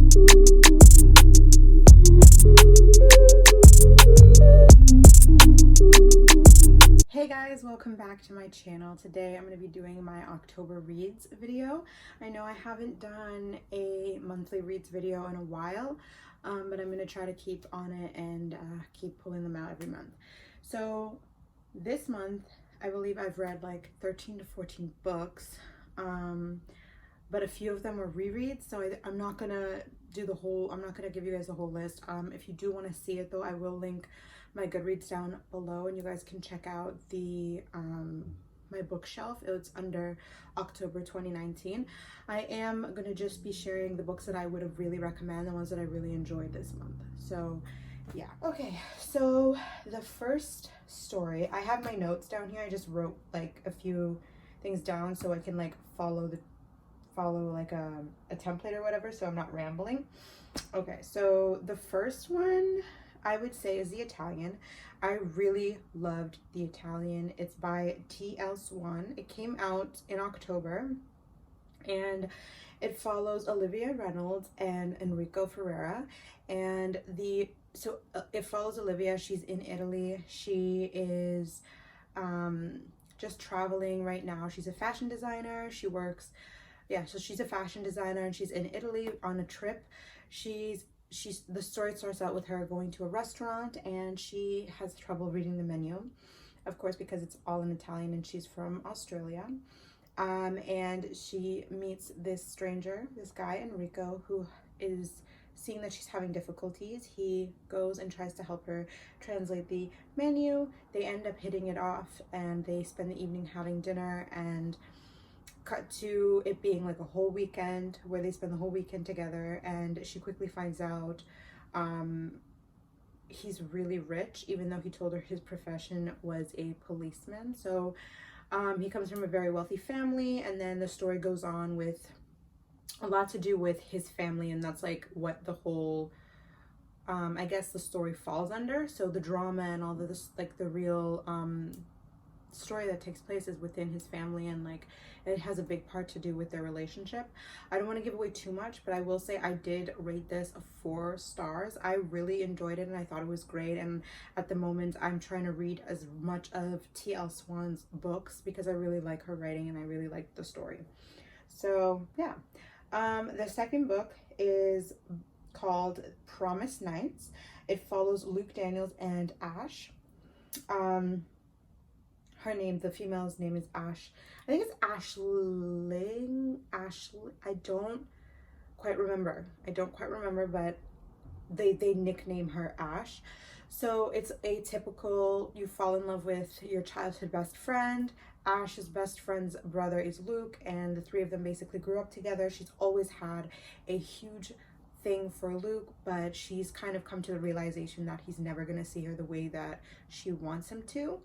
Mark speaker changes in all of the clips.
Speaker 1: Hey guys, welcome back to my channel. Today I'm going to be doing my October reads video. I know I haven't done a monthly reads video in a while, but I'm going to try to keep on it and keep pulling them out every month. So this month, I believe I've read like 13 to 14 books, but a few of them were rereads, so I'm not going to do the whole, I'm not going to give you guys the whole list. If you do want to see it though, I will link my Goodreads down below and you guys can check out the my bookshelf. It's under October 2019. I am going to just be sharing the books that I would have really recommend, the ones that I really enjoyed this month. So yeah. Okay, so the first story, I have my notes down here. I just wrote like a few things down so I can like follow like a template or whatever, so I'm not rambling. Okay, so the first one I would say is The Italian. I really loved The Italian. It's by T.L. Swan. It came out in October and it follows Olivia Reynolds and Enrico Ferrera. And it follows Olivia. She's in Italy. She is just traveling right now. She's a fashion designer. She works, so she's a fashion designer and she's in Italy on a trip. The story starts out with her going to a restaurant and she has trouble reading the menu, of course, because it's all in Italian and she's from Australia. And she meets this stranger, this guy, Enrico, who is seeing that she's having difficulties. He goes and tries to help her translate the menu. They end up hitting it off and they spend the evening having dinner, and cut to it being like a whole weekend where they spend the whole weekend together, and she quickly finds out he's really rich, even though he told her his profession was a policeman. So he comes from a very wealthy family, and then the story goes on with a lot to do with his family, and that's like what the whole I guess the story falls under. So the drama and all of this, like the real story that takes place is within his family, and like it has a big part to do with their relationship. I don't want to give away too much, but I will say I did rate this 4 stars. I really enjoyed it and I thought it was great, and at the moment I'm trying to read as much of T.L. Swan's books because I really like her writing and I really like the story. So yeah. The second book is called Promised Nights. It follows Luke Daniels and Ash. Her name, the female's name is Ash. I think it's Ashley. I don't quite remember, but they nickname her Ash. So it's a typical, you fall in love with your childhood best friend. Ash's best friend's brother is Luke, and the three of them basically grew up together. She's always had a huge thing for Luke, but she's kind of come to the realization that he's never going to see her the way that she wants him to.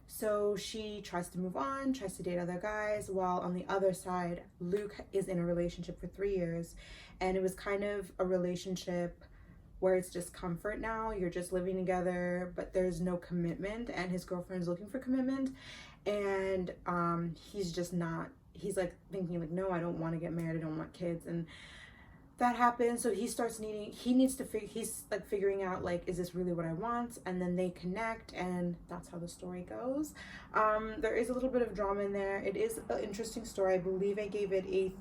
Speaker 1: So she tries to move on, tries to date other guys, while on the other side, Luke is in a relationship for 3 years, and it was kind of a relationship where it's just comfort now. You're just living together, but there's no commitment, and his girlfriend's looking for commitment, and he's like thinking like, no, I don't want to get married, I don't want kids, and that happens. So he's like figuring out like, is this really what I want? And then they connect, and that's how the story goes. There is a little bit of drama in there. It is an interesting story. I believe I gave it a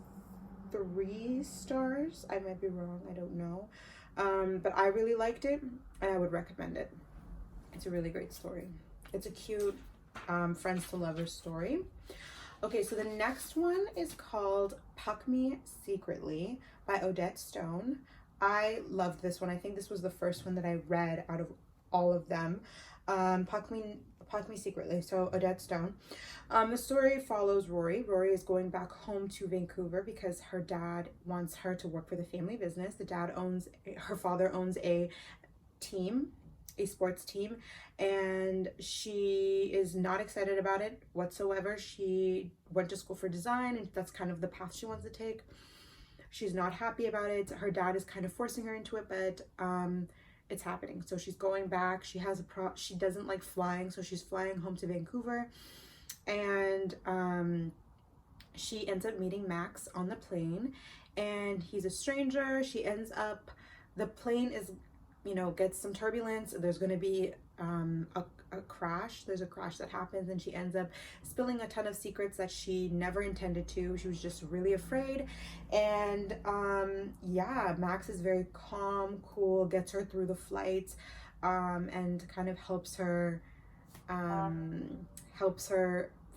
Speaker 1: 3 stars. I might be wrong, I don't know. But I really liked it and I would recommend it. It's a really great story. It's a cute friends to lovers story. Okay, so the next one is called Puck Me Secretly by Odette Stone. I loved this one. I think this was the first one that I read out of all of them. Puck Me Secretly, so Odette Stone. The story follows Rory. Rory is going back home to Vancouver because her dad wants her to work for the family business. Her father owns a sports team, and she is not excited about it whatsoever. She went to school for design and that's kind of the path she wants to take. She's not happy about it. Her dad is kind of forcing her into it, but it's happening. So she's going back. She doesn't like flying, so she's flying home to Vancouver, and she ends up meeting Max on the plane, and he's a stranger. She ends up, the plane is, you know, gets some turbulence. There's going to be a crash. There's a crash that happens, and she ends up spilling a ton of secrets that she never intended to. She was just really afraid. And yeah, Max is very calm, cool, gets her through the flight, and kind of helps her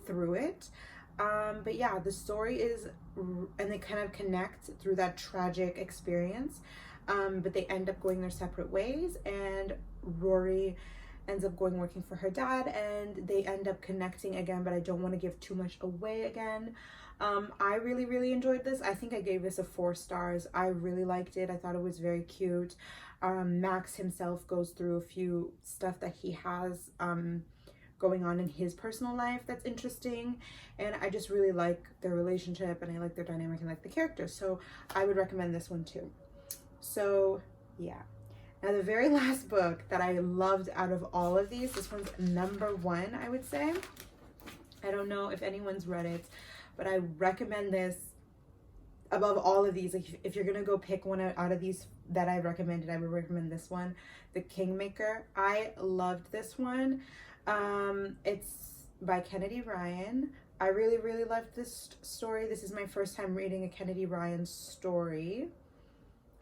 Speaker 1: through it. But yeah, the story is, and they kind of connect through that tragic experience. But they end up going their separate ways, and Rory ends up going working for her dad, and they end up connecting again, but I don't want to give too much away again. I really enjoyed this. I think I gave this a 4 stars. I really liked it. I thought it was very cute. Max himself goes through a few stuff that he has going on in his personal life that's interesting, and I just really like their relationship, and I like their dynamic and like the characters, so I would recommend this one too. So yeah, now the very last book that I loved out of all of these, this one's number 1, I would say. I don't know if anyone's read it, but I recommend this above all of these. Like, if you're gonna go pick one out of these that I recommended, I would recommend this one, The Kingmaker. I loved this one. It's by Kennedy Ryan. I really loved this story. This is my first time reading a Kennedy Ryan story,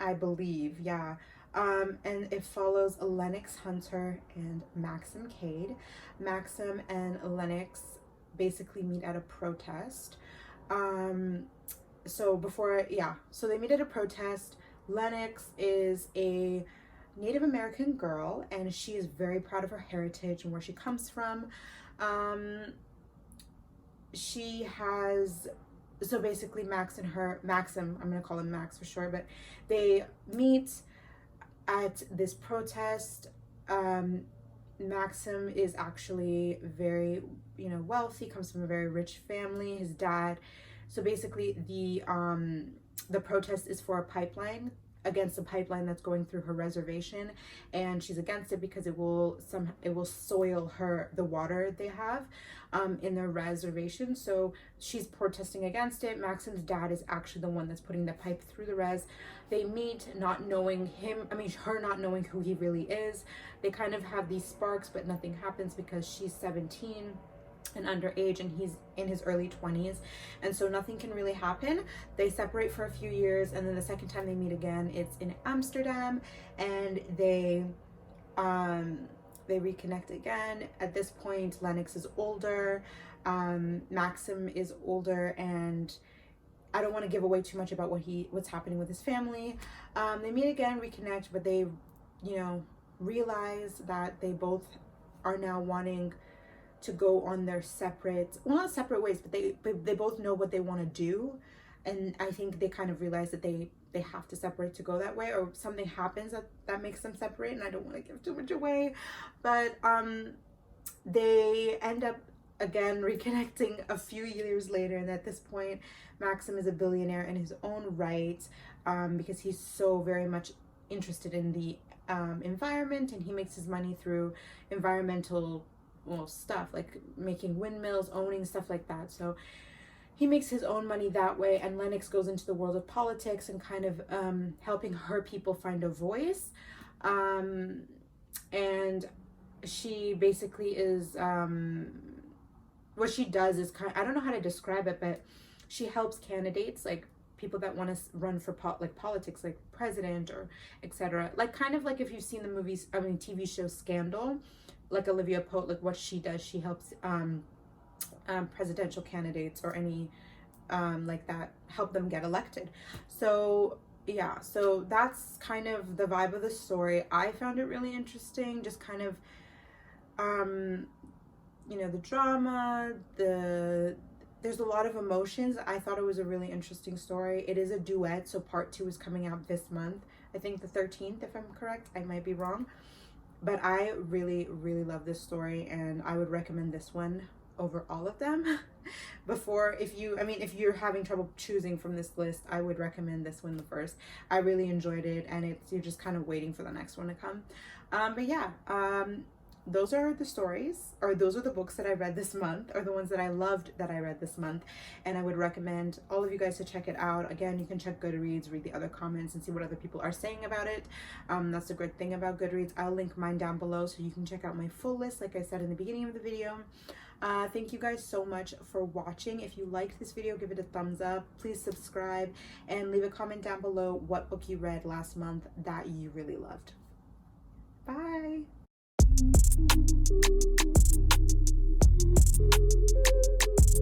Speaker 1: I believe, yeah. And it follows Lennox Hunter and Maxim Cade. Maxim and Lennox basically meet at a protest. So they meet at a protest. Lennox is a Native American girl, and she is very proud of her heritage and where she comes from. So basically Maxim, I'm gonna call him Max for short, but they meet at this protest. Maxim is actually very, you know, wealthy, comes from a very rich family, his dad. So basically the protest is for a pipeline, against a pipeline that's going through her reservation, and she's against it because it will soil the water they have in their reservation. So she's protesting against it. Maxim's dad is actually the one that's putting the pipe through the res. They meet, not knowing her not knowing who he really is. They kind of have these sparks, but nothing happens because she's 17 and underage, and he's in his early 20s, and so nothing can really happen. They separate for a few years, and then the second time they meet again, it's in Amsterdam, and they reconnect again. At this point, Lennox is older, Maxim is older, and I don't want to give away too much about what's happening with his family. They meet again, reconnect, but they, you know, realize that they both are now wanting to go on their separate, well, not separate ways, but they both know what they want to do, and I think they kind of realize that they have to separate to go that way, or something happens that makes them separate, and I don't want to give too much away, but they end up again reconnecting a few years later, and at this point Maxim is a billionaire in his own right, because he's so very much interested in the environment, and he makes his money through environmental stuff like making windmills, owning stuff like that. So he makes his own money that way, and Lennox goes into the world of politics and kind of helping her people find a voice, and she basically is what she does is I don't know how to describe it, but she helps candidates, like people that want to run for politics, like president or etc. Like kind of like if you've seen the TV show Scandal, like Olivia Pope, like what she does, she helps presidential candidates or any like that, help them get elected. So yeah, so that's kind of the vibe of the story. I found it really interesting, just kind of you know, the drama, there's a lot of emotions. I thought it was a really interesting story. It is a duet, so part 2 is coming out this month, I think the 13th, if I'm correct. I might be wrong, but I really love this story, and I would recommend this one over all of them. If you're having trouble choosing from this list, I would recommend this one the first. I really enjoyed it, and you're just kind of waiting for the next one to come. But yeah, those are the stories, or those are the books that I read this month, or the ones that I loved that I read this month, and I would recommend all of you guys to check it out. Again, you can check Goodreads, read the other comments, and see what other people are saying about it. That's the good thing about Goodreads. I'll link mine down below so you can check out my full list, like I said in the beginning of the video. Thank you guys so much for watching. If you liked this video, give it a thumbs up. Please subscribe and leave a comment down below what book you read last month that you really loved.